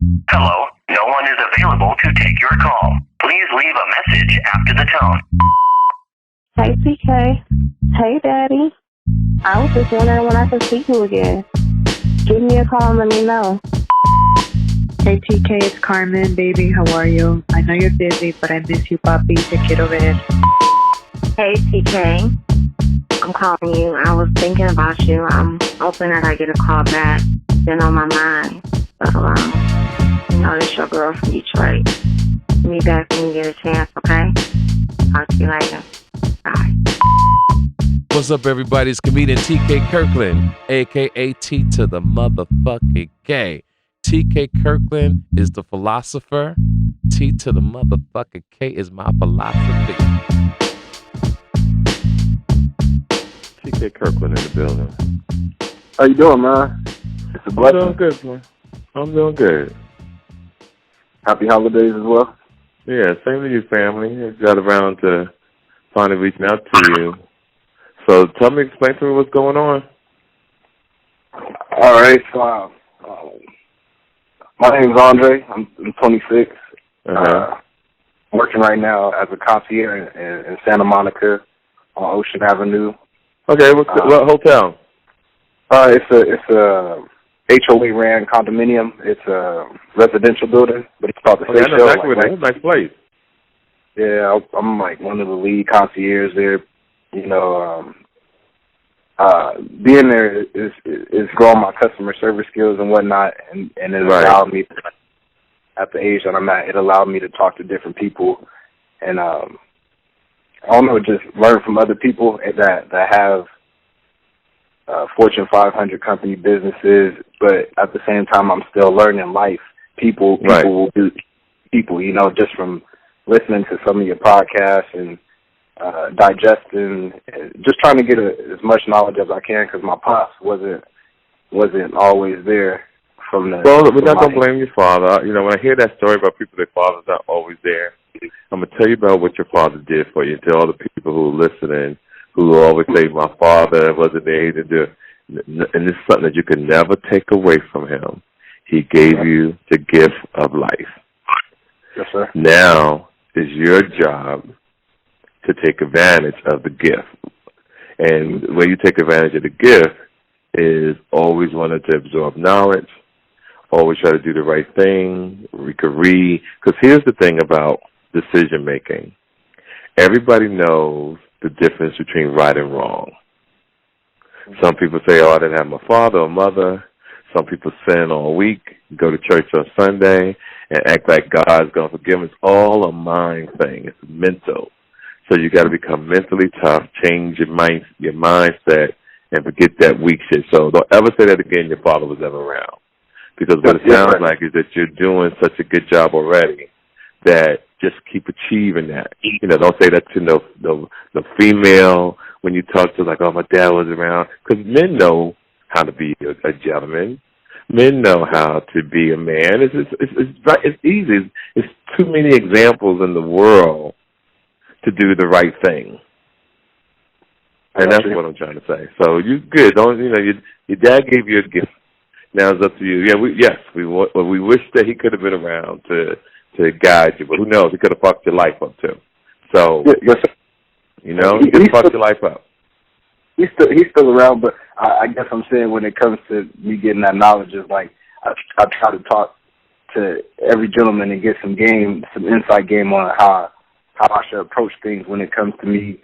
Hello, no one is available to take your call. Please leave a message after the tone. Hey, TK. Hey, Daddy. I was just wondering when I could see you again. Give me a call and let me know. Hey TK, it's Carmen, baby. How are you? I know you're busy, but I miss you, papi. Te quiero ver. Hey, TK. I'm calling you. I was thinking about you. I'm hoping that I get a call back. Been on my mind. So, it's your girl from Detroit. Give me back when you get a chance, okay? Talk to you later. Bye. What's up, everybody? It's comedian TK Kirkland, a.k.a. T to the motherfucking K. TK Kirkland is the philosopher. T to the motherfucking K is my philosophy. TK Kirkland in the building. How you doing, man? It's a blessing. I'm doing good, man. I'm doing good. Happy holidays as well. Yeah, same to you, family. I got around to finally reaching out to you. So explain to me what's going on. All right, so my name is Andre. I'm 26. Working right now as a concierge in Santa Monica on Ocean Avenue. Okay, what hotel? It's a HOA ran condominium. It's a residential building, but it's called the I know exactly what it is. Nice place. Yeah, I'm like one of the lead concierges there. You know, being there is growing my customer service skills and whatnot, and it allowed me to, at the age that I'm at, it allowed me to talk to different people, and I don't know, just learn from other people that have Fortune 500 company businesses, but at the same time, I'm still learning life. People will do people, you know, just from listening to some of your podcasts and digesting, just trying to get as much knowledge as I can, because my pops wasn't always there from the. Well, we're not gonna blame your father. You know, when I hear that story about people, their fathers not always there, I'm gonna tell you about what your father did for you. To all the people who are listening, who always say my father wasn't there to do, and this is something that you can never take away from him. He gave you the gift of life. Yes, sir. Now is your job to take advantage of the gift. And the way you take advantage of the gift is always wanting to absorb knowledge, always try to do the right thing, read. Because here's the thing about decision making. Everybody knows the difference between right and wrong. Some people say, I didn't have my father or mother. Some people sin all week, go to church on Sunday, and act like God's going to forgive them. It's all a mind thing. It's mental. So you got to become mentally tough, change your mindset, and forget that weak shit. So don't ever say that again your father was ever around. Because what it sounds like is that you're doing such a good job already that just keep achieving that. You know, don't say that to no female when you talk to, like, oh, my dad was around. Because men know how to be a gentleman. Men know how to be a man. It's easy. It's too many examples in the world to do the right thing. And that's what I'm trying to say. So you good. Your dad gave you a gift. Now it's up to you. Yeah, we wish that he could have been around to guide you, but who knows? He could have fucked your life up too. So yes, you know, he could have fucked your life up. He's still around, but I guess I'm saying when it comes to me getting that knowledge, is like I try to talk to every gentleman and get some inside game on how I should approach things when it comes to me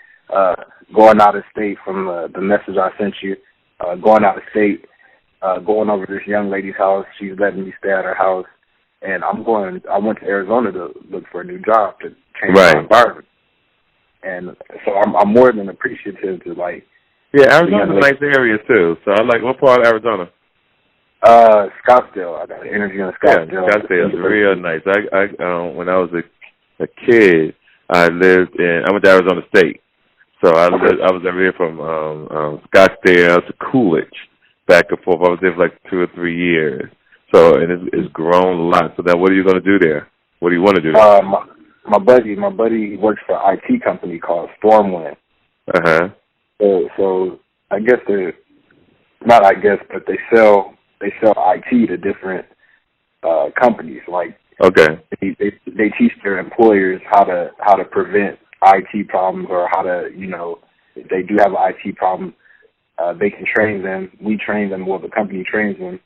going out of state from the message I sent you, going out of state, going over to this young lady's house. She's letting me stay at her house, and I went to Arizona to look for a new job to change my environment. And so I'm more than appreciative to, like. Yeah, Arizona's a nice area too. So I like, what part of Arizona? Scottsdale. I got an interview in Scottsdale. Yeah, Scottsdale is real nice. I when I was a kid, I went to Arizona State. So I was there from Scottsdale to Coolidge, back and forth. I was there for like 2 or 3 years. So, and it's grown a lot. So now what are you going to do there? What do you want to do there? My buddy works for an IT company called Stormwind. Uh-huh. So I guess but they sell IT to different companies. Like, okay, they teach their employers how to prevent IT problems, or how to, if they do have an IT problem, they can train them. We train them, well, the company trains them.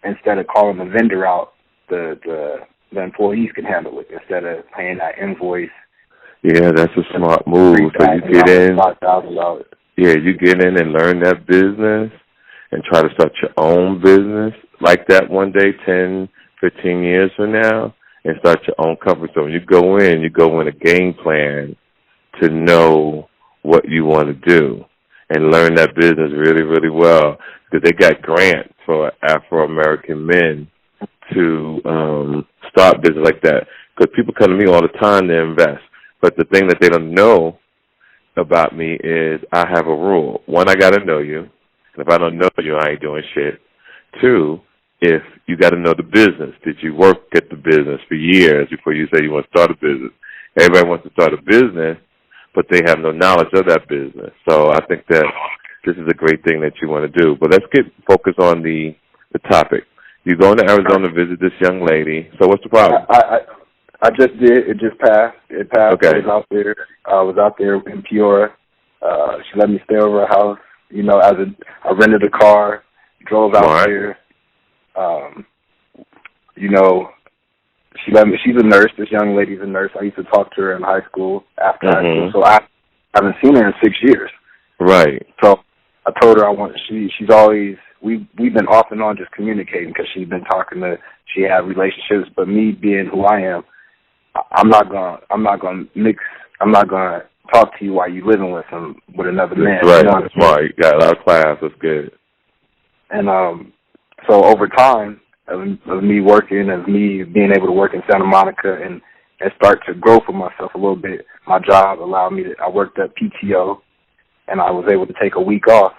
Instead of calling the vendor out, the employees can handle it instead of paying that invoice. Yeah, that's a smart move. So you get in. Yeah, you get in and learn that business and try to start your own business like that one day, 10, 15 years from now, and start your own company. So when you go in a game plan to know what you want to do and learn that business really, really well. Because they got grants for Afro-American men to start business like that. Because people come to me all the time to invest. But the thing that they don't know about me is I have a rule. One, I got to know you. And if I don't know you, I ain't doing shit. Two, if you got to know the business. Did you work at the business for years before you say you want to start a business? Everybody wants to start a business, but they have no knowledge of that business. So I think that this is a great thing that you want to do. But let's get focused on the topic. You're going to Arizona to visit this young lady. So what's the problem? I just did. It just passed. It passed. Okay. I was out there in Peoria. She let me stay over her house. I rented a car, drove out there. She let me. She's a nurse. This young lady's a nurse. I used to talk to her in high school, after high school. So I haven't seen her in 6 years. Right. So I told her she's always. We've been off and on just communicating because she's been talking to. She had relationships, but me being who I am, I'm not gonna mix. I'm not gonna talk to you while you living with another man. Right. That's smart. You got a lot of class. That's good. And so over time of me working, of me being able to work in Santa Monica and start to grow for myself a little bit, my job allowed me to. I worked at PTO, and I was able to take a week off.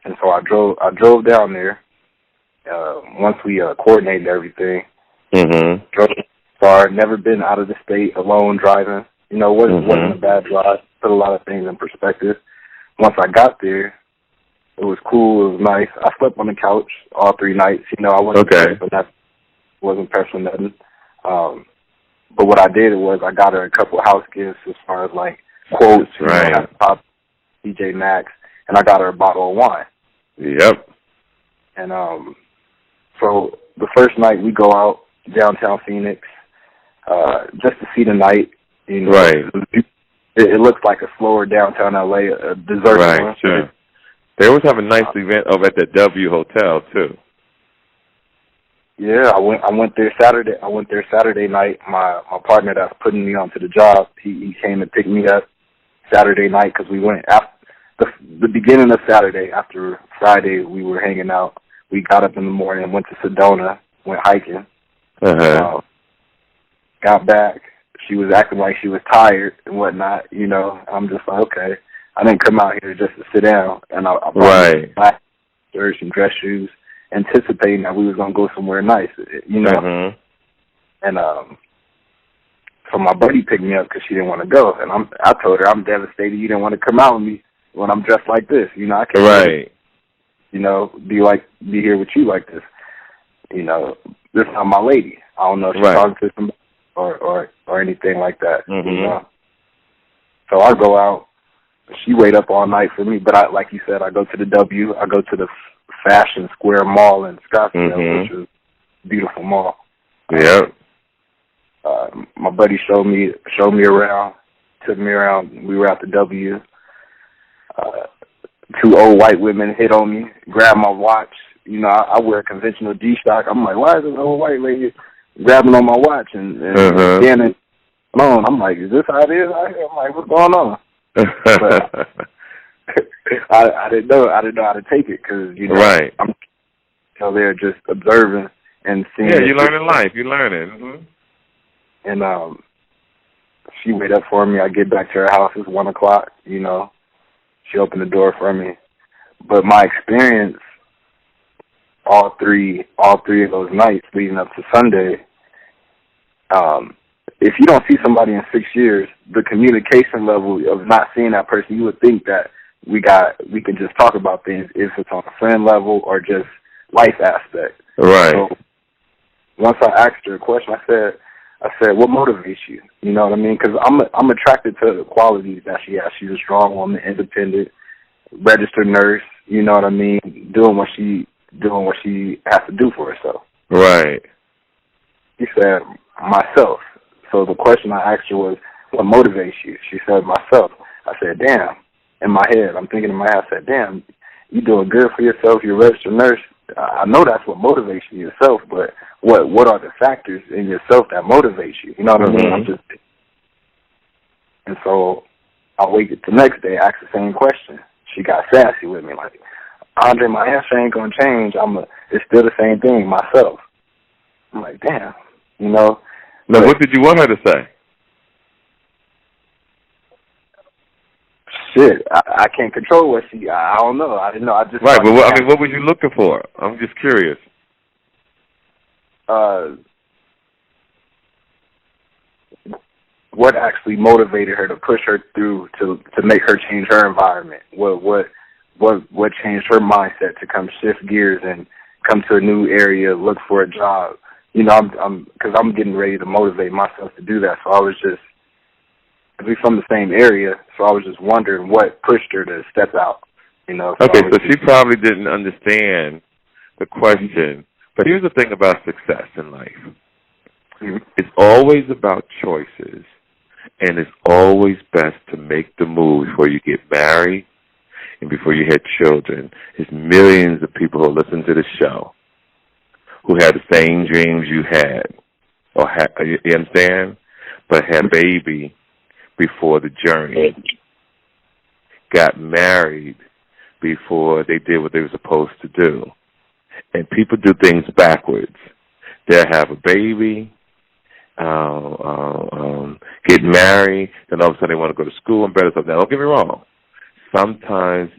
And so I drove down there. Once we coordinated everything, drove far. Never been out of the state alone driving. Wasn't a bad drive. Put a lot of things in perspective. Once I got there, it was cool. It was nice. I slept on the couch all 3 nights. I wasn't pressed for nothing. But what I did was I got her a couple of house gifts as far as like quotes. Right. Pop, DJ Maxx, and I got her a bottle of wine. Yep. And so the first night we go out downtown Phoenix just to see the night. Right. It looks like a slower downtown LA, a deserted one. Right, sure. They always have a nice event over at the W Hotel too. Yeah, I went there Saturday. I went there Saturday night. My partner that's putting me onto the job, he came and picked me up Saturday night because we went after the beginning of Saturday. After Friday, we were hanging out. We got up in the morning and went to Sedona, went hiking. Got back. She was acting like she was tired and whatnot. I'm just like, okay. I didn't come out here just to sit down, and I brought my shirts and dress shoes, anticipating that we was gonna go somewhere nice, And so my buddy picked me up because she didn't want to go, and I told her I'm devastated you didn't want to come out with me when I'm dressed like this. I can't, be here with you like this. This is not my lady. I don't know if she's talking to somebody or anything like that. So I go out. She wait up all night for me, but like you said, I go to the W. I go to the Fashion Square Mall in Scottsdale, which is a beautiful mall. Yeah. My buddy showed me around, took me around. We were at the W. 2 old white women hit on me, grabbed my watch. I wear a conventional G-Shock. I'm like, why is this old white lady grabbing on my watch and scanning alone? I'm like, is this how it is out here? I'm like, what's going on? But I didn't know how to take it because I'm there just observing and seeing. Yeah, you're learning life. You're learning. And she wait up for me. I get back to her house. It's 1:00. She opened the door for me. But my experience, all three of those nights leading up to Sunday, if you don't see somebody in 6 years, the communication level of not seeing that person, you would think that we can just talk about things if it's on a friend level or just life aspect. Right. So once I asked her a question, I said, what motivates you? You know what I mean? Because I'm attracted to the qualities that she has. She's a strong woman, independent, registered nurse. You know what I mean? Doing what she has to do for herself. Right. She said, myself. So the question I asked her was, what motivates you? She said, myself. I said, damn. In my head, I'm thinking in my head, I said, damn, you doing good for yourself, you're a registered nurse. I know that's what motivates you yourself, but what are the factors in yourself that motivates you? You know what I mean? And so I waited the next day, asked the same question. She got sassy with me, like, Andre, my answer ain't gonna change. It's still the same thing, myself. I'm like, damn, you know. Now, what did you want her to say? Shit, I can't control what I don't know. I didn't know. I just right. But what were you looking for? I'm just curious. What actually motivated her to push her through to make her change her environment? What changed her mindset to come shift gears and come to a new area, look for a job? You know, because I'm getting ready to motivate myself to do that. So I was just, we're from the same area, so I was just wondering what pushed her to step out. You know. So okay, so she probably didn't understand the question. But here's the thing about success in life. Mm-hmm. It's always about choices, and it's always best to make the move before you get married and before you have children. There's millions of people who listen to the show who had the same dreams you had, you understand? But had a baby before the journey, got married before they did what they were supposed to do. And people do things backwards. They'll have a baby, get married, then all of a sudden they want to go to school and better stuff. Now, don't get me wrong. Sometimes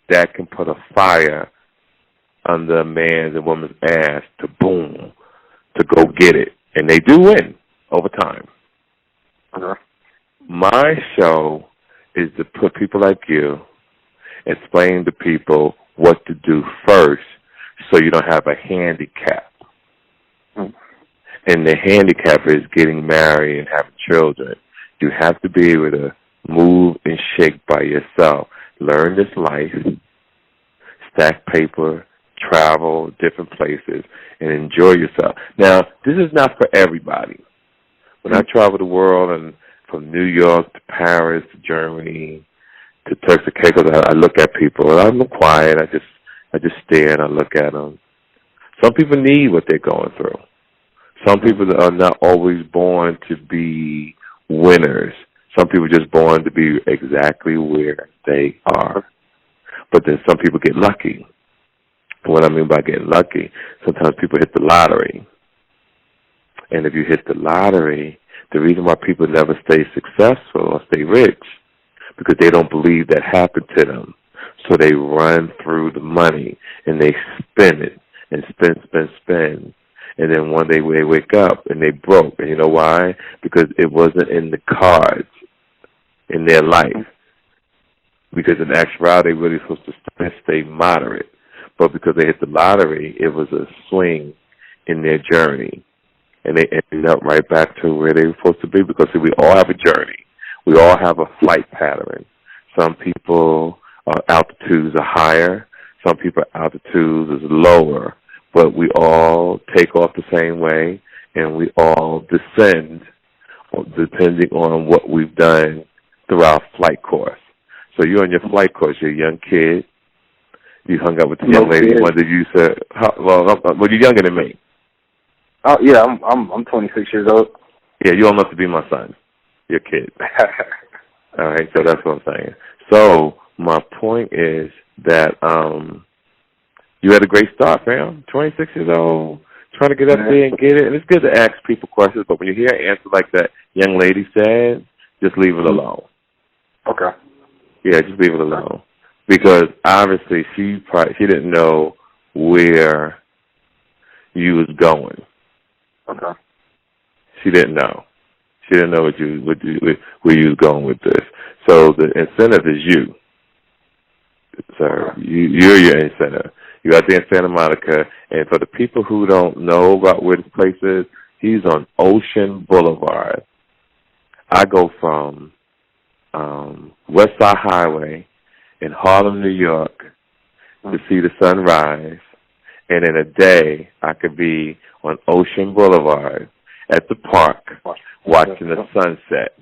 that can put a fire under a man's and woman's ass to boom, to go get it. And they do win over time. Uh-huh. My show is to put people like you, explain to people what to do first so you don't have a handicap. Mm. And the handicap is getting married and having children. You have to be able to move and shake by yourself. Learn this life, stack paper, travel different places, and enjoy yourself. Now, this is not for everybody. When I travel the world and from New York to Paris to Germany to Turks and Caicos, I look at people and I'm quiet. I just stare and I look at them. Some people need what they're going through. Some people are not always born to be winners. Some people are just born to be exactly where they are. But then some people get lucky. And what I mean by getting lucky, sometimes people hit the lottery. And if you hit the lottery, the reason why people never stay successful or stay rich, because they don't believe that happened to them. So they run through the money and they spend it and spend. And then one day they wake up and they broke. And you know why? Because it wasn't in the cards in their life. Because in actuality, they really supposed to stay moderate. But because they hit the lottery, it was a swing in their journey. And they ended up right back to where they were supposed to be. Because, see, we all have a journey. We all have a flight pattern. Some people, altitudes are higher. Some people, altitudes is lower. But we all take off the same way, and we all descend depending on what we've done through our flight course. So you're on your flight course. You're a young kid. You hung out with the young lady. What did you say? Well, you're younger than me. Oh yeah, I'm 26 years old. Yeah, you old enough to be my son. You're a kid. All right, so that's what I'm saying. So my point is that you had a great start, fam. 26 years old, trying to get up there and get it. And it's good to ask people questions, but when you hear an answer like that young lady said, just leave it alone. Okay. Yeah, just leave it alone. Because obviously she didn't know where you was going. Okay. She didn't know. She didn't know where you was going with this. So the incentive is you. Sir, you're your incentive. You're out there in Santa Monica, and for the people who don't know about where this place is, he's on Ocean Boulevard. I go from West Side Highway in Harlem, New York, to see the sunrise, and in a day, I could be on Ocean Boulevard at the park watching the sunset.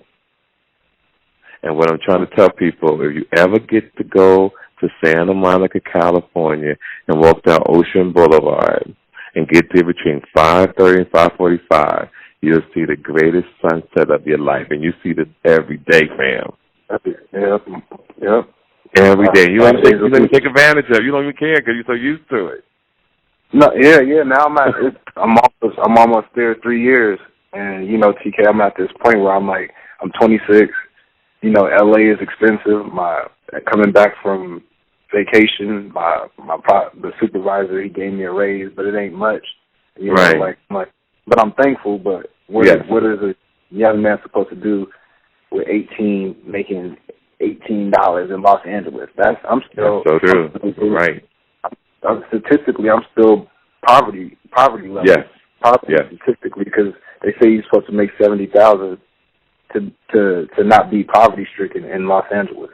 And what I'm trying to tell people, if you ever get to go to Santa Monica, California, and walk down Ocean Boulevard and get there between 5:30 and 5:45, you'll see the greatest sunset of your life. And you see this every day, fam. Yep. Every day. You don't even take advantage of it. You don't even care because you're so used to it. No, yeah. Now I'm almost there 3 years, and you know, TK, I'm at this point where I'm 26. You know, LA is expensive. Coming back from vacation, the supervisor, he gave me a raise, but it ain't much. You know, but I'm thankful. But what is a young man supposed to do with 18, making $18 in Los Angeles? I'm still so true. Right. Statistically, I'm still poverty level. Yes. Statistically, because they say you're supposed to make $70,000 to not be poverty stricken in Los Angeles.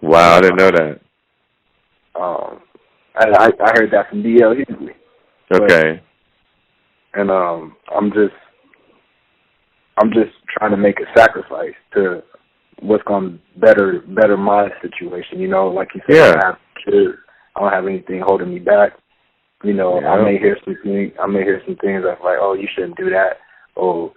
Wow, I didn't know that. I heard that from DL Hughley. Okay. And I'm just trying to make a sacrifice to what's going to better my situation. You know, like you said, I don't have kids. I don't have anything holding me back. You know, I may hear some things that's like, oh, you shouldn't do that. Or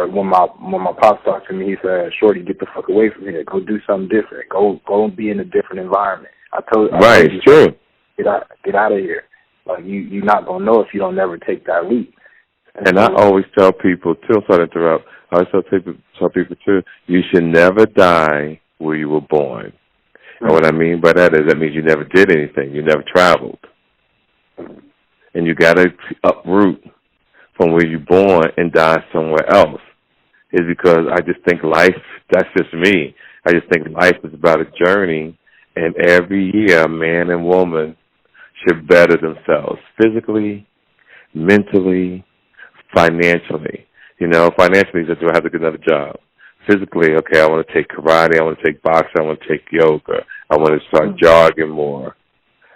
when my pops talked to me, he said, "Shorty, get the fuck away from here. Go do something different. Go and be in a different environment." I told you, true. Get out of here. Like you're not gonna know if you don't never take that leap. And I always tell people too. Sorry to interrupt. I always tell people too. You should never die where you were born. Mm-hmm. And what I mean by that is that means you never did anything. You never traveled, and you got to uproot from where you're born and die somewhere else. Is because I just think life, that's just me, I just think life is about a journey, and every year a man and woman should better themselves physically, mentally, financially. You know, financially, do I have to get another job? Physically, okay, I want to take karate, I want to take boxing, I want to take yoga, I want to start jogging more.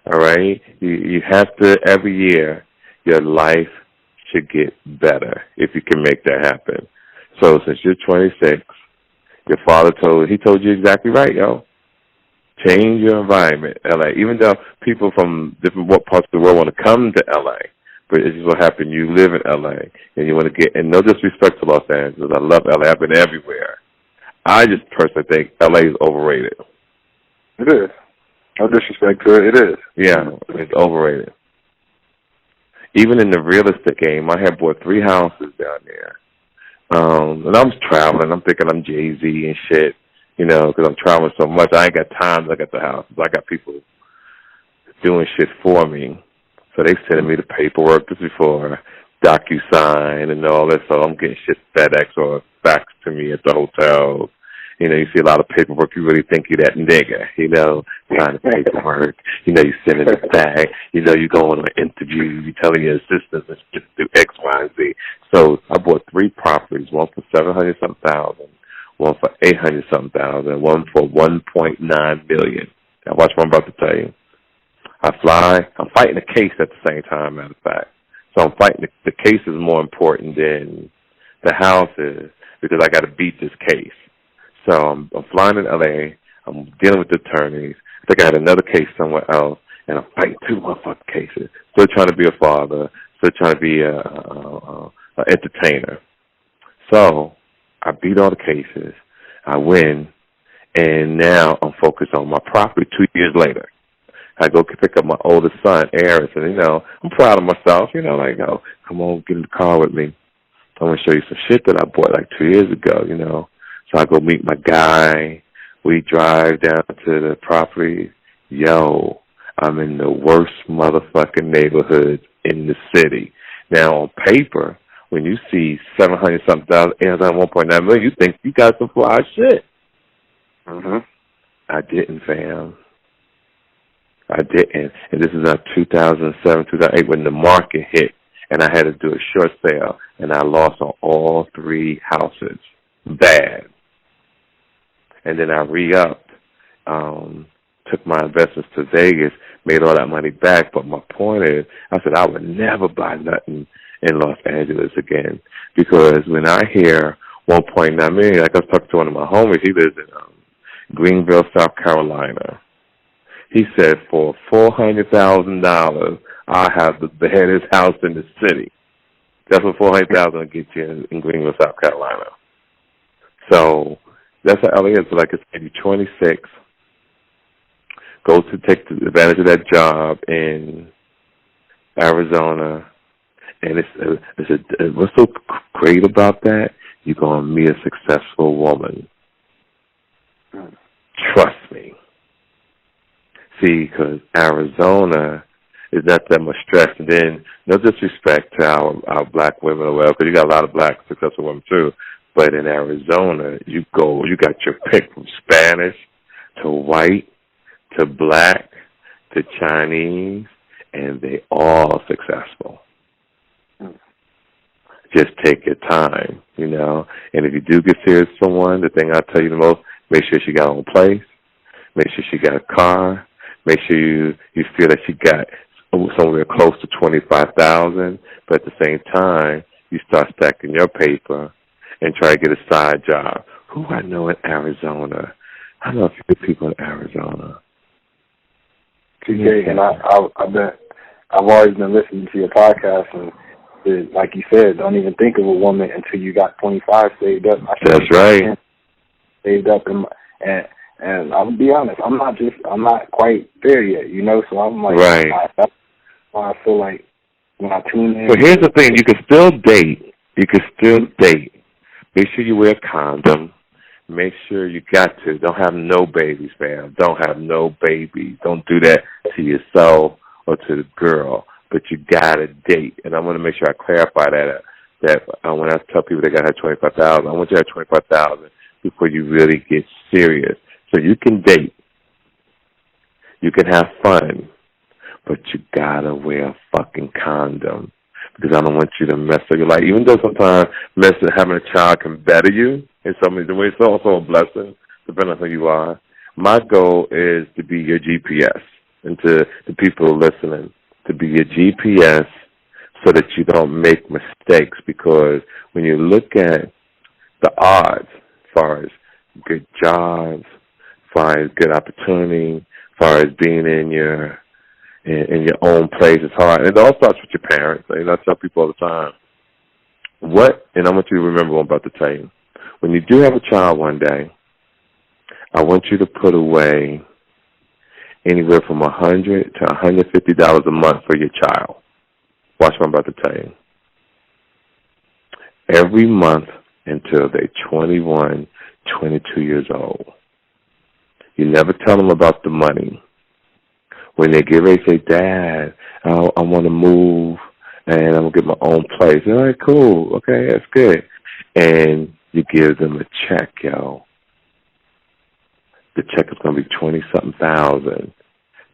All right? You have to, every year, your life should get better if you can make that happen. So since you're 26, your father told you exactly right, yo. Change your environment, LA. Even though people from different parts of the world want to come to LA, but it's just what happened. You live in LA, and you want to get, and no disrespect to Los Angeles, I love LA. I've been everywhere. I just personally think LA is overrated. It is. No disrespect to it. It is. Yeah, it's overrated. Even in the real estate game, I had bought 3 houses down there. And I was traveling. I'm thinking I'm Jay-Z and shit, you know, because I'm traveling so much. I ain't got time to look at the houses. I got people doing shit for me. So they sending me the paperwork. This is before DocuSign and all that. So I'm getting shit FedEx or fax to me at the hotel. You know, you see a lot of paperwork. You really think you're that nigga, you know, signing paperwork. You know, you're sending it back. You know, you're going on an interview. You're telling your assistants to do X, Y, and Z. So I bought 3 properties, one for $700-something thousand, one for $800-something thousand, one for $1.9 million. Now watch what I'm about to tell you. I'm fighting a case at the same time, matter of fact. So I'm fighting, the case is more important than the house is, because I got to beat this case. So I'm flying in L.A., I'm dealing with the attorneys. I think I had another case somewhere else, and I'm fighting 2 motherfucking cases. Still trying to be a father, still trying to be an entertainer. So I beat all the cases, I win, and now I'm focused on my property 2 years later. I go pick up my oldest son, Aris, and, you know, I'm proud of myself. You know, like, oh, come on, get in the car with me. I'm going to show you some shit that I bought like 2 years ago, you know. So I go meet my guy. We drive down to the property. Yo, I'm in the worst motherfucking neighborhood in the city. Now, on paper, when you see $700-something thousand, $1.9 million, you think you got some fly shit. Mm-hmm. I didn't, fam. I didn't. And this is 2007, 2008 when the market hit, and I had to do a short sale, and I lost on all 3 houses. Bad. And then I re-upped, took my investments to Vegas, made all that money back. But my point is, I said I would never buy nothing in Los Angeles again, because when I hear 1.9 million, like I was talking to one of my homies, he lives in Greenville, South Carolina. He said for $400,000, I have the baddest house in the city. That's what $400,000 will get you in Greenville, South Carolina. So that's how LA is. Like it's maybe 26. Go to take advantage of that job in Arizona, and what's so great about that? You're gonna meet a successful woman. Trust me. See, because Arizona is not that much stress. And then, no disrespect to our black women, because you got a lot of black successful women too. But in Arizona, you got your pick from Spanish to white to black to Chinese, and they all successful. Just take your time, you know. And if you do get serious with someone, the thing I'll tell you the most, make sure she got her own place. Make sure she got a car. Make sure you feel that she got somewhere close to $25,000. But at the same time, you start stacking your paper and try to get a side job. Who I know in Arizona? I know a few people in Arizona. TK, and I've always been listening to your podcast, and like you said, don't even think of a woman until you got 25 saved up. That's right. Saved up, and I'll be honest, I'm not quite there yet, you know. So I'm like, right. That's why I feel like when I tune in. But here's the thing: you can still date. You can still date. Make sure you wear a condom. Make sure you got to. Don't have no babies, fam. Don't have no babies. Don't do that to yourself or to the girl. But you gotta date, and I want to make sure I clarify that when I tell people they gotta have 25,000, I want you to have 25,000 before you really get serious. So you can date, you can have fun, but you gotta wear a fucking condom, because I don't want you to mess up your life. Even though sometimes having a child can better you in some ways, it's also a blessing, depending on who you are. My goal is to be your GPS, and to the people listening, to be your GPS so that you don't make mistakes. Because when you look at the odds as far as good jobs, as far as good opportunity, as far as being in your own place, it's hard. It all starts with your parents. I tell people all the time. And I want you to remember what I'm about to tell you. When you do have a child one day, I want you to put away anywhere from $100 to $150 a month for your child. Watch what I'm about to tell you. Every month until they're 21, 22 years old. You never tell them about the money. When they get ready, say, Dad, I want to move and I'm going to get my own place. All right, cool. Okay, that's good. And you give them a check, yo. The check is going to be 20-something thousand.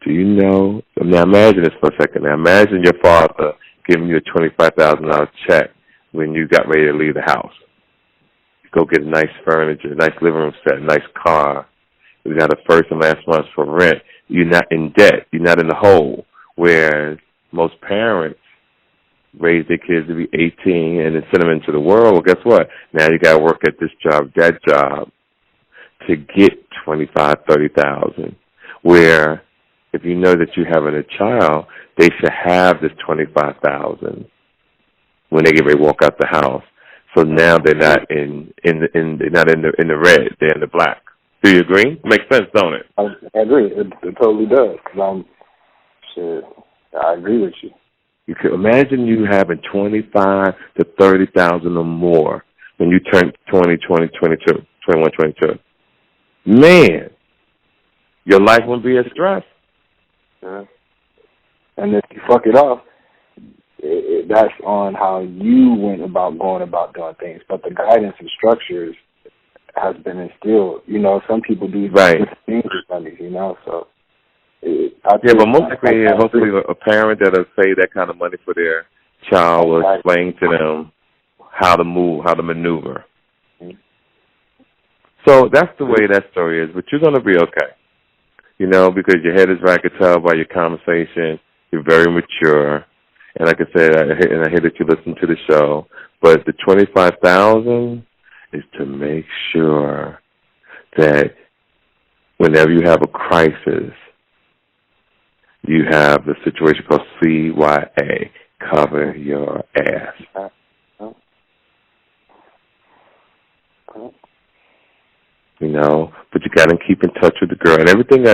Do you know? Now imagine this for a second. Now imagine your father giving you a $25,000 check when you got ready to leave the house. You go get nice furniture, nice living room set, nice car. You got a first and last month for rent. You're not in debt. You're not in the hole. Whereas most parents raise their kids to be 18 and then send them into the world. Well, guess what? Now you got to work at this job, that job, to get $25,000, $30,000. Where if you know that you're having a child, they should have this $25,000 when they get ready to walk out the house. So now they're not in the red; they're in the black. Do you agree? Makes sense, don't it? I agree. It totally does. I agree with you. You can imagine you having 25 to 30,000 or more when you turn 20, 22. Man, your life won't be as stressed. Yeah. And if you fuck it off, that's on how you went about going about doing things. But the guidance and structures has been instilled. You know, some people do right. different things with money, you know, so. But most likely, hopefully, a parent that'll save that kind of money for their child will explain to them how to move, how to maneuver. So that's the way that story is. But you're going to be okay, because your head is right. I could tell by your conversation. You're very mature. And like I said, I hear that you listen to the show. But the $25,000 is to make sure that whenever you have a crisis, you have the situation called CYA, cover your ass. But you got to keep in touch with the girl. And everything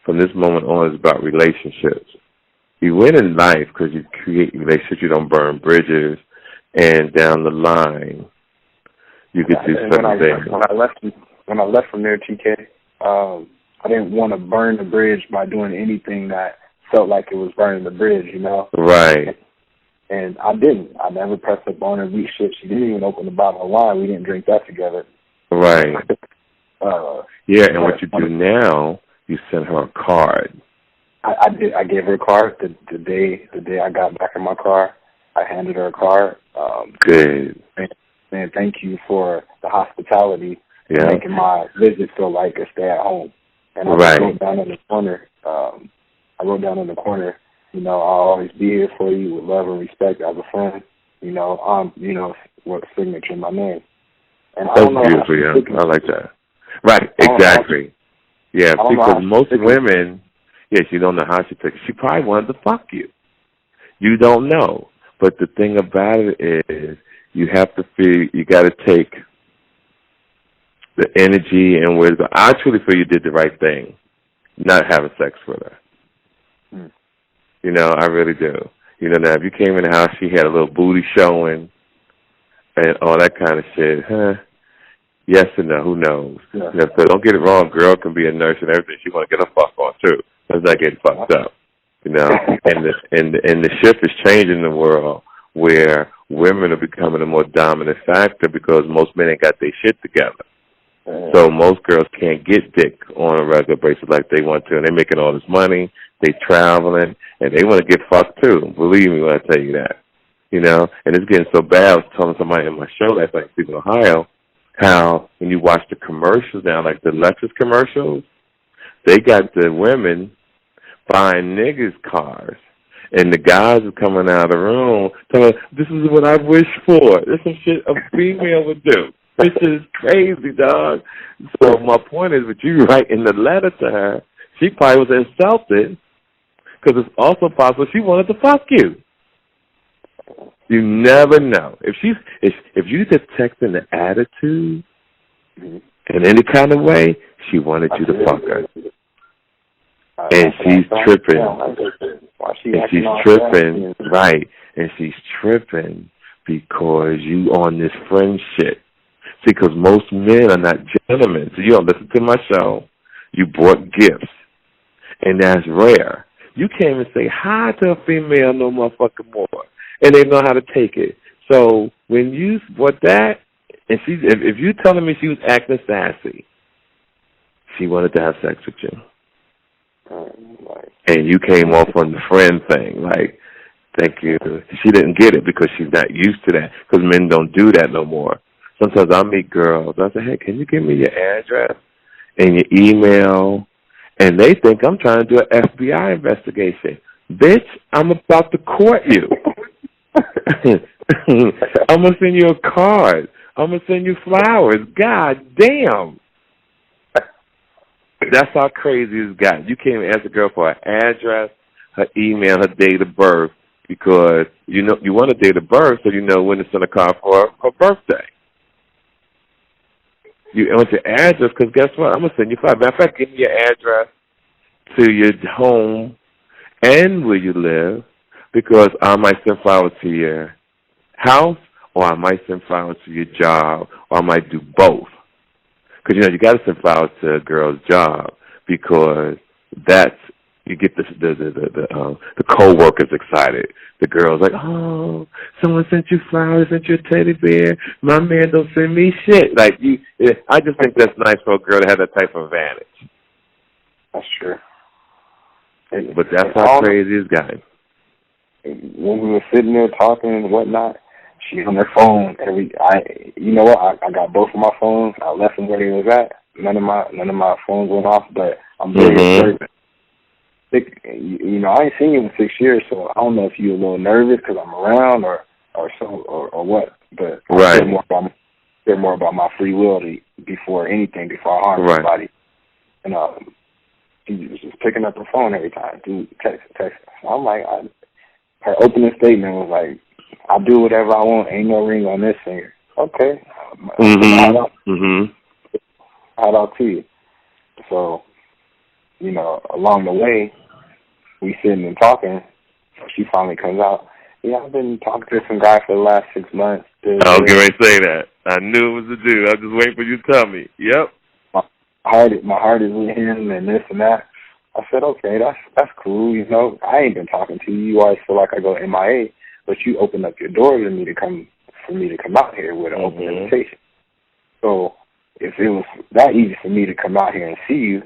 from this moment on is about relationships. You win in life because you create relationships. You don't burn bridges. And down the line, you could do certain things. When I left from there, TK, I didn't want to burn the bridge by doing anything that felt like it was burning the bridge, Right. And I didn't. I never pressed up on her. She didn't even open the bottle of wine. We didn't drink that together. Right. And what you do now, you send her a card. I did. I gave her a card the day I got back in my car. I handed her a card. Good. And thank you for the hospitality, making my visit feel like a stay at home. And I wrote down in the corner. I'll always be here for you with love and respect as a friend. What signature my name. And I don't know. That's beautiful. I like that. Right. Exactly. Yeah. Because most women, you don't know how she took it. She probably wanted to fuck you. You don't know. But the thing about it is, you have to feel, you got to take the energy and wisdom. I truly feel you did the right thing, not having sex with her. I really do. Now if you came in the house, she had a little booty showing and all that kind of shit, yes or no, who knows? So don't get it wrong, girl can be a nurse and everything. She want to get her fuck on too. Let's not get fucked up. And the shift is changing in the world where women are becoming a more dominant factor because most men ain't got their shit together. So most girls can't get dick on a regular basis like they want to, and they're making all this money, they traveling, and they want to get fucked too. Believe me when I tell you that. And it's getting so bad. I was telling somebody in my show last night, in Ohio, how when you watch the commercials now, like the Lexus commercials, they got the women buying niggas' cars, and the guys are coming out of the room telling, this is what I wish for. This is shit a female would do. This is crazy, dog. So my point is, with you writing the letter to her, she probably was insulted because it's also possible she wanted to fuck you. You never know. If you detect an attitude in any kind of way, she wanted you to fuck her. And she's tripping. And she's tripping, right. And she's tripping because you on this friend shit. See, because most men are not gentlemen. So you don't listen to my show. You bought gifts. And that's rare. You can't even say hi to a female no motherfucking more. And they know how to take it. So when you bought that, and if you're telling me she was acting sassy, she wanted to have sex with you. And you came off on the friend thing, like, thank you. She didn't get it because she's not used to that, because men don't do that no more. Sometimes I meet girls, I say, hey, can you give me your address and your email? And they think I'm trying to do an FBI investigation. Bitch, I'm about to court you. I'm going to send you a card. I'm going to send you flowers. God damn. That's how crazy it's gotten. You can't even ask a girl for her address, her email, her date of birth, because you want a date of birth so you know when to send a card for her birthday. You want your address because guess what? I'm going to send you flowers. Matter of fact, give me your address to your home and where you live, because I might send flowers to your house, or I might send flowers to your job, or I might do both. Because, you got to send flowers to a girl's job, because that's, you get the co-workers excited. The girl's like, oh, someone sent you flowers, sent you a teddy bear. My man don't send me shit. Like, I just think that's nice for a girl to have that type of advantage. That's true. But that's how crazy it's gotten. When we were sitting there talking and whatnot, she's on her phone. You know what? I got both of my phones. I left them where they was at. None of my phones went off, but I'm very observant. You know, I ain't seen you in 6 years, so I don't know if you're a little nervous because I'm around or what. But I care more about my free will before I harm somebody. And she was just picking up her phone every time, dude, text. So I'm like, her opening statement was like, I'll do whatever I want. Ain't no ring on this finger. Okay. Shout out to you. So, you know, along the way, we sitting and talking. So she finally comes out. Yeah, I've been talking to some guy for the last 6 months. I was going to say that. I knew it was a dude. I was just waiting for you to tell me. Yep. My heart is with him and this and that. I said, okay, that's cool. You know, I ain't been talking to you. You always feel like I go MIA, but you opened up your door for me to come out here with an open invitation. So if it was that easy for me to come out here and see you,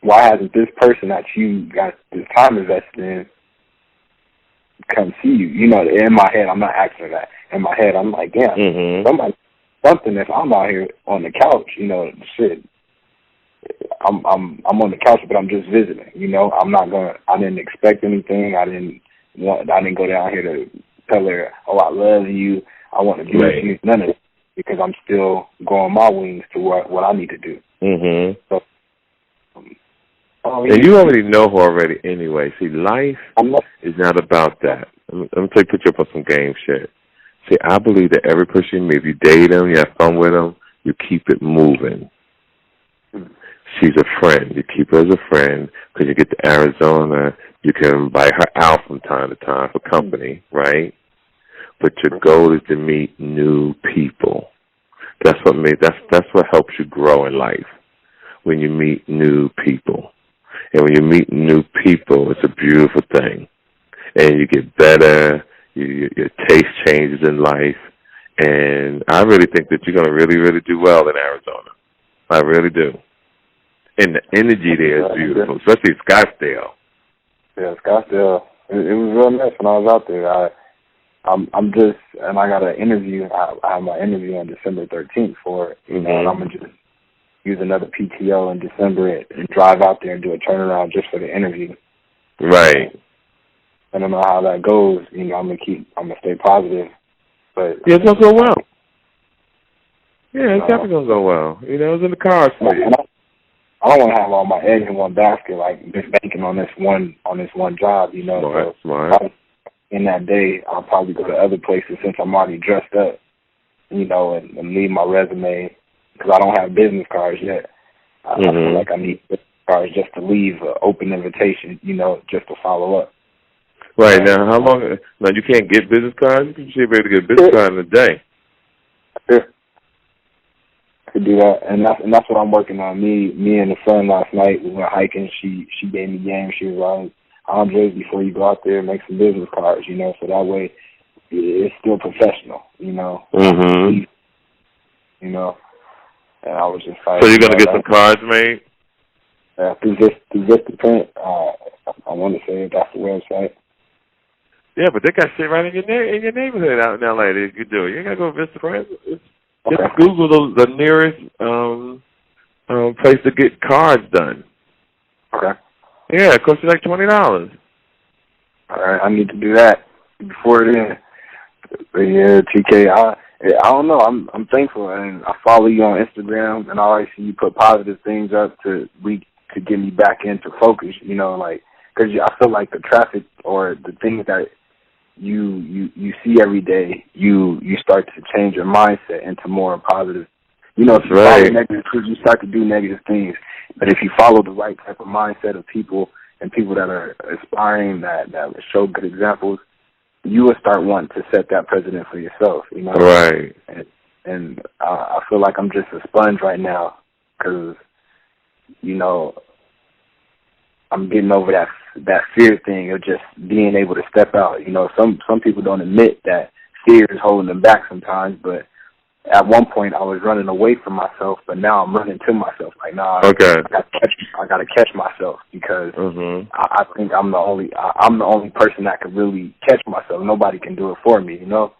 why hasn't this person that you got this time invested in come see you? You know, in my head, I'm not asking that. In my head, I'm like, yeah, something if I'm out here on the couch, you know, shit. I'm on the couch, but I'm just visiting. You know, I didn't expect anything. I didn't go down here to tell her, oh, I love you. I want to do this. None of it, because I'm still growing my wings to what I need to do. So, and you already know her already anyway. See, life is not about that. Let me put you up on some game shit. See, I believe that every person you meet, if you date them, you have fun with them, you keep it moving. She's a friend. You keep her as a friend because you get to Arizona. You can invite her out from time to time for company, right? But your goal is to meet new people. That's what helps you grow in life, when you meet new people. And when you meet new people, it's a beautiful thing. And you get better. Your taste changes in life. And I really think that you're going to really, really do well in Arizona. I really do. And the energy there is beautiful, especially Scottsdale. Yeah, Scottsdale. It was real nice when I was out there. I'm just, and I got an interview. I have my interview on December 13th for it. You know, and I'm gonna just use another PTO in December and drive out there and do a turnaround just for the interview. Right. I don't know how that goes. You know, I'm gonna stay positive. But yeah, it's gonna go well. Yeah, it's definitely gonna go well. You know, it's in the cards for you. I don't want to have all my eggs in one basket, like just banking on this one job, you know. Smart. In that day, I'll probably go to other places since I'm already dressed up, you know, and leave my resume, because I don't have business cards yet. I feel like I need business cards just to leave an open invitation, you know, just to follow up. Right. Now, how long? Now, you can't get business cards? You should be able to get a business card in a day. Yeah. To do that, and that's what I'm working on. Me and the friend last night, we went hiking. She gave me game. She was like, Andre, before you go out there, make some business cards, you know, so that way it's still professional, you know. You know, and I was just like, so you're gonna get some cards made? Through Vistaprint. I want to say that's the website. Yeah, but they got shit right in your neighborhood out in LA that you could do. You ain't gotta go to Vistaprint. Just Google the nearest place to get cards done. Okay. Yeah, it costs you like $20. All right, I need to do that before then. But yeah, TK, I don't know. I'm thankful, and I follow you on Instagram, and I always see you put positive things up to get me back into focus. You know, like, because I feel like the traffic or the things that you see every day, you start to change your mindset into more positive. You know, if you follow negative things, you start to do negative things. But if you follow the right type of mindset of people and people that are aspiring, that show good examples, you will start wanting to set that precedent for yourself. You know, right? And I feel like I'm just a sponge right now, because, you know, I'm getting over that fear thing of just being able to step out. You know, some people don't admit that fear is holding them back sometimes, but at one point I was running away from myself, but now I'm running to myself. Like, nah, okay. I gotta catch myself because I think I'm the only person that can really catch myself. Nobody can do it for me, you know.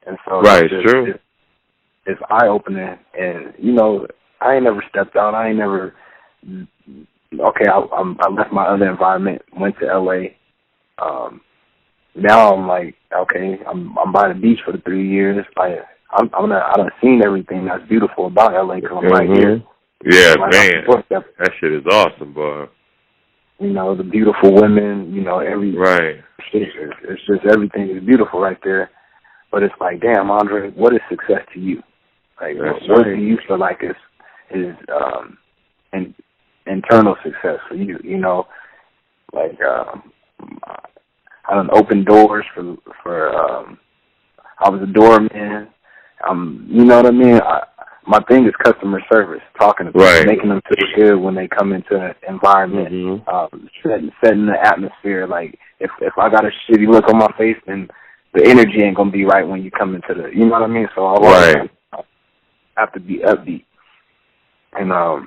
And so right, true. It's eye opening, and you know, I ain't never stepped out. I ain't never. Okay, I left my other environment, went to LA. Now I'm like, okay, I'm by the beach for the 3 years. I done seen everything that's beautiful about LA because I'm right here. Yeah, man, that shit is awesome, boy. You know, the beautiful women. You know, right. It's just everything is beautiful right there. But it's like, damn, Andre, what is success to you? Like, what do you feel like is internal success for you? You know, like I done opened doors for I was a doorman. You know what I mean? My thing is customer service, talking to people, making them feel good when they come into an environment, setting the atmosphere. Like, if I got a shitty look on my face, then the energy ain't gonna be right when you come into the, you know what I mean? So I always have to be upbeat. And I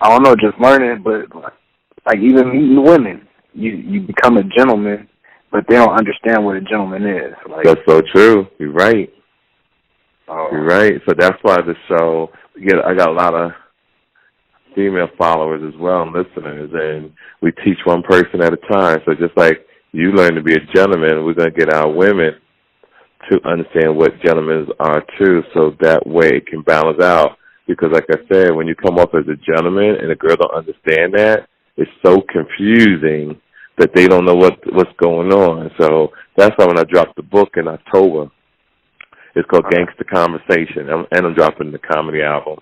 don't know, just learning, but like even meeting women, you become a gentleman, but they don't understand what a gentleman is. Like, that's so true. You're right. You're right. So that's why the show, I got a lot of female followers as well and listeners, and we teach one person at a time. So just like you learn to be a gentleman, we're going to get our women to understand what gentlemen are too, so that way it can balance out. Because like I said, when you come off as a gentleman and a girl don't understand that, it's so confusing that they don't know what's going on. So that's why when I dropped the book in October, it's called Gangsta Conversation, and I'm dropping the comedy album.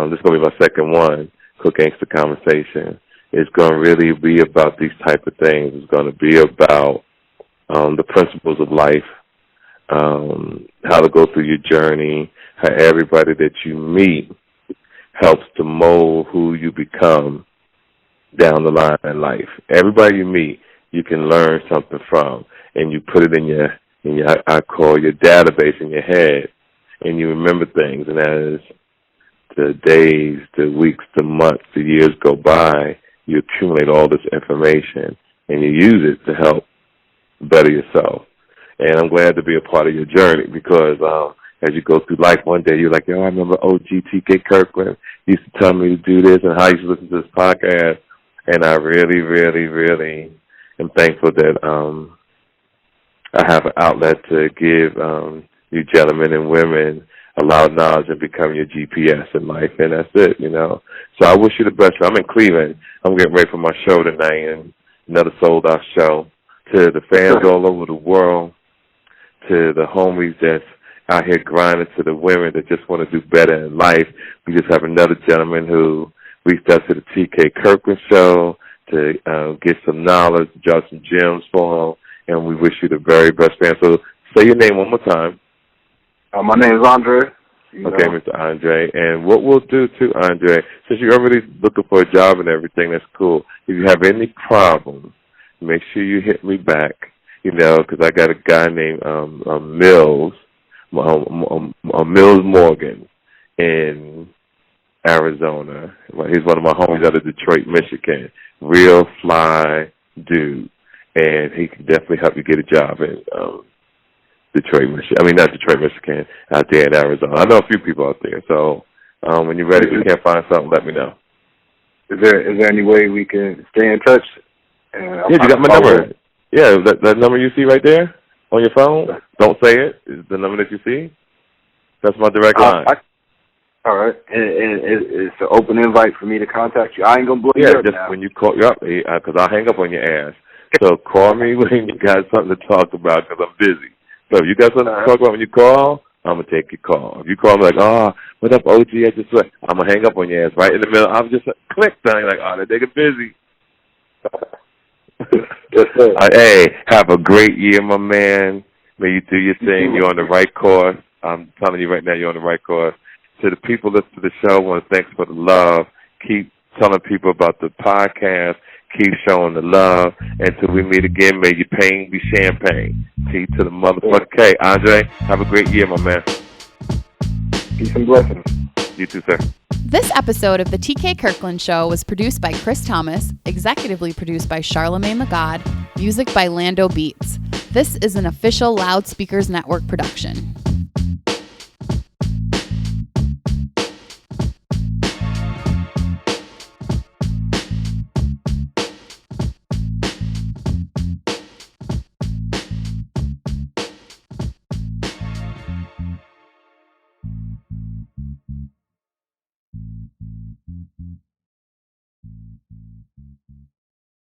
This is going to be my second one, called Gangsta Conversation. It's going to really be about these type of things. It's going to be about the principles of life, how to go through your journey, how everybody that you meet helps to mold who you become down the line in life. Everybody you meet, you can learn something from, and you put it in your I call your database in your head, and you remember things. And as the days, the weeks, the months, the years go by, you accumulate all this information, and you use it to help better yourself. And I'm glad to be a part of your journey because as you go through life, one day you're like, I remember OGTK Kirkland used to tell me to do this, and how I used to listen to this podcast. And I really, really, really am thankful that I have an outlet to give you gentlemen and women a lot of knowledge and become your GPS in life, and that's it, you know. So I wish you the best. I'm in Cleveland. I'm getting ready for my show tonight, and another sold-out show. To the fans all over the world, to the homies that's out here grinding, to the women that just want to do better in life. We just have another gentleman who reached out to the TK Kirkland show to get some knowledge, drop some gems for him, and we wish you the very best, man. So say your name one more time. My name is Andre. Okay, Mr. Andre. And what we'll do, too, Andre, since you're already looking for a job and everything, that's cool. If you have any problems, make sure you hit me back, you know, because I got a guy named Mills Morgan in Arizona. He's one of my homies out of Detroit, Michigan. Real fly dude. And he can definitely help you get a job in Detroit, Michigan. I mean, not Detroit, Michigan, out there in Arizona. I know a few people out there. So when you're ready, if you can't find something, let me know. Is there any way we can stay in touch? Yeah, you got my number. Yeah, that number you see right there on your phone, don't say it, is the number that you see. That's my direct line. All right. And it's an open invite for me to contact you. I ain't going to blow you up. Yeah, just now. When you call you up, because I'll hang up on your ass. So call me when you got something to talk about because I'm busy. So if you got something to talk about when you call, I'm going to take your call. If you call me like, what up, OG? I'm going to hang up on your ass right in the middle. I'm just click down. You're like, that nigga busy. Yes, sir. Hey, have a great year, my man. May you do your thing. You're on the right course. I'm telling you right now, you're on the right course. To the people listening to the show, I want to thank you for the love. Keep telling people about the podcast. Keep showing the love. Until we meet again, may your pain be champagne. T to the motherfucker K. Andre, have a great year, my man. Peace and blessings. You too, sir. This episode of the TK Kirkland Show was produced by Chris Thomas, executively produced by Charlemagne the God, music by Lando Beats. This is an official Loudspeakers Network production.